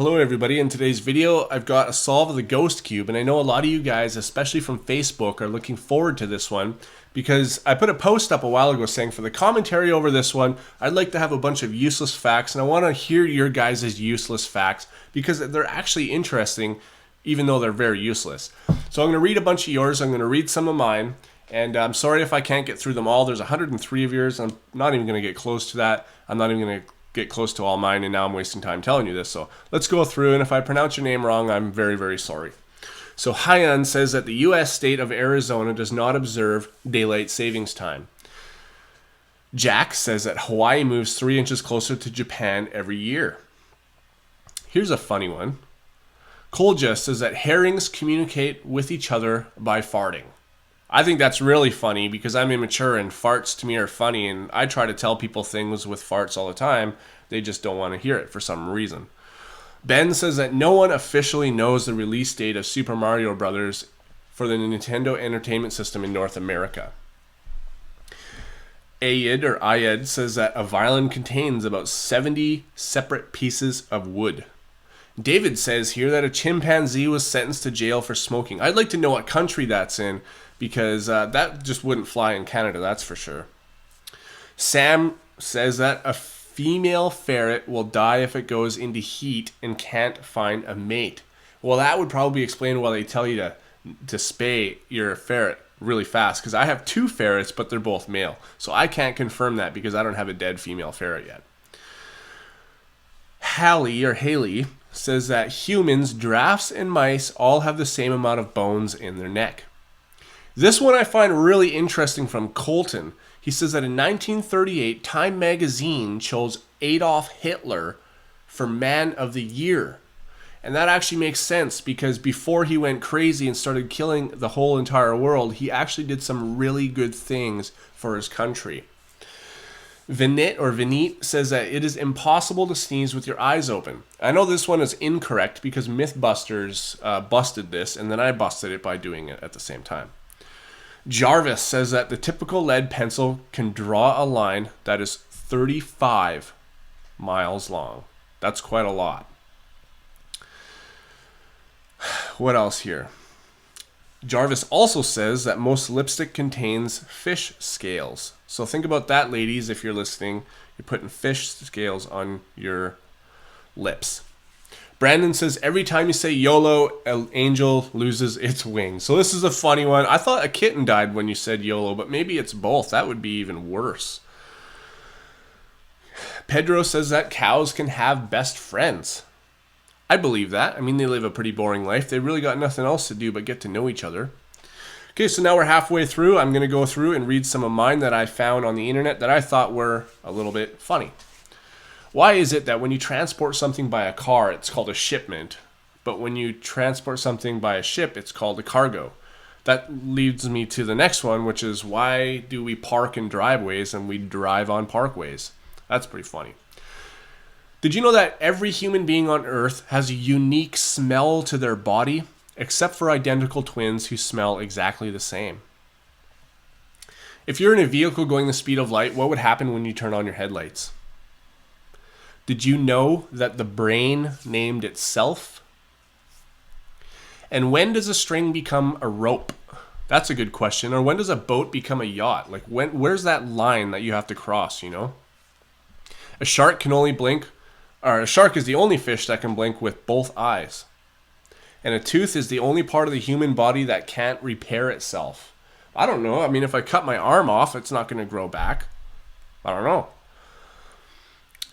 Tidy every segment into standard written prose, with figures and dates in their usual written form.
Hello everybody, in today's video I've got a solve of the ghost cube, and I know a lot of you guys, especially from Facebook, are looking forward to this one because I put a post up a while ago saying for the commentary over this one I'd like to have a bunch of useless facts, and I want to hear your guys' useless facts because they're actually interesting even though they're very useless. So I'm going to read a bunch of yours, I'm going to read some of mine, and I'm sorry if I can't get through them all. There's 103 of yours. I'm not even going to get close to that. I'm not even going to get close to all mine, and now I'm wasting time telling you this. So let's go through, and if I pronounce your name wrong, I'm very, very sorry. So Hyan says that the U.S. state of Arizona does not observe daylight savings time. Jack says that Hawaii moves 3 inches closer to Japan every year. Here's a funny one. Kolja says that herrings communicate with each other by farting. I think that's really funny because I'm immature and farts to me are funny, and I try to tell people things with farts all the time. They just don't want to hear it for some reason. Ben says that no one officially knows the release date of Super Mario Bros. For the Nintendo Entertainment System in North America. Ayed says that a violin contains about 70 separate pieces of wood. David says here that a chimpanzee was sentenced to jail for smoking. I'd like to know what country that's in, because that just wouldn't fly in Canada, that's for sure. Sam says that a female ferret will die if it goes into heat and can't find a mate. Well, that would probably explain why they tell you to spay your ferret really fast, because I have 2 ferrets, but they're both male. So I can't confirm that because I don't have a dead female ferret yet. Haley says that humans, giraffes, and mice all have the same amount of bones in their neck. This one I find really interesting from Colton. He says that in 1938, Time magazine chose Adolf Hitler for Man of the Year. And that actually makes sense because before he went crazy and started killing the whole entire world, he actually did some really good things for his country. Vinit says that it is impossible to sneeze with your eyes open. I know this one is incorrect because Mythbusters busted this, and then I busted it by doing it at the same time. Jarvis says that the typical lead pencil can draw a line that is 35 miles long. That's quite a lot. What else here? Jarvis also says that most lipstick contains fish scales. So think about that, ladies, if you're listening. You're putting fish scales on your lips. Brandon says every time you say YOLO, an angel loses its wings. So this is a funny one. I thought a kitten died when you said YOLO, but maybe it's both. That would be even worse. Pedro says that cows can have best friends. I believe that. I mean, they live a pretty boring life. They really got nothing else to do but get to know each other. Okay, so now we're halfway through. I'm going to go through and read some of mine that I found on the internet that I thought were a little bit funny. Why is it that when you transport something by a car, it's called a shipment, but when you transport something by a ship, it's called a cargo? That leads me to the next one, which is why do we park in driveways and we drive on parkways? That's pretty funny. Did you know that every human being on Earth has a unique smell to their body, except for identical twins who smell exactly the same? If you're in a vehicle going the speed of light, what would happen when you turn on your headlights? Did you know that the brain named itself? And when does a string become a rope? That's a good question. Or when does a boat become a yacht? Like where's that line that you have to cross, you know? A shark is the only fish that can blink with both eyes. And a tooth is the only part of the human body that can't repair itself. I don't know. I mean, if I cut my arm off, it's not going to grow back. I don't know.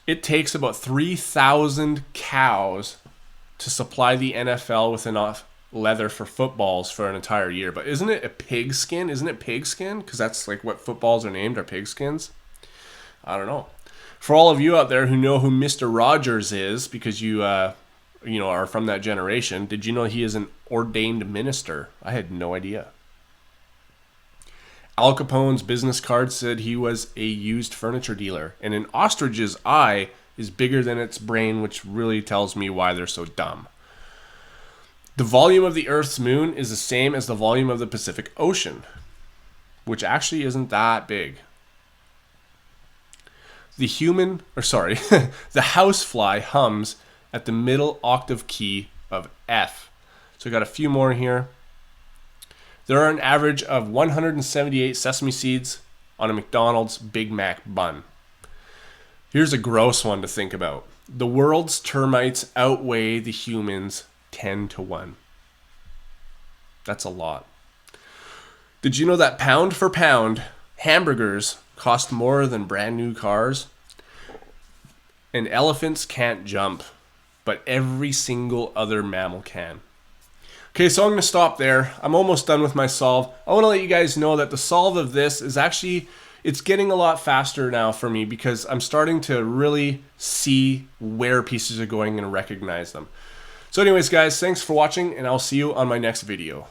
It takes about 3,000 cows to supply the NFL with enough leather for footballs for an entire year. But isn't it a pig skin? Isn't it pig skin? Because that's like what footballs are named, are pig skins. I don't know. For all of you out there who know who Mr. Rogers is, because you are from that generation, did you know he is an ordained minister? I had no idea. Al Capone's business card said he was a used furniture dealer, and an ostrich's eye is bigger than its brain, which really tells me why they're so dumb. The volume of the Earth's moon is the same as the volume of the Pacific Ocean, which actually isn't that big. The housefly hums at the middle octave key of F. So we got a few more here. There are an average of 178 sesame seeds on a McDonald's Big Mac bun. Here's a gross one to think about. The world's termites outweigh the humans 10 to 1. That's a lot. Did you know that pound for pound, hamburgers cost more than brand new cars? And elephants can't jump, but every single other mammal can. Okay, so I'm going to stop there. I'm almost done with my solve. I want to let you guys know that the solve of this is actually, it's getting a lot faster now for me because I'm starting to really see where pieces are going and recognize them. So anyways, guys, thanks for watching, and I'll see you on my next video.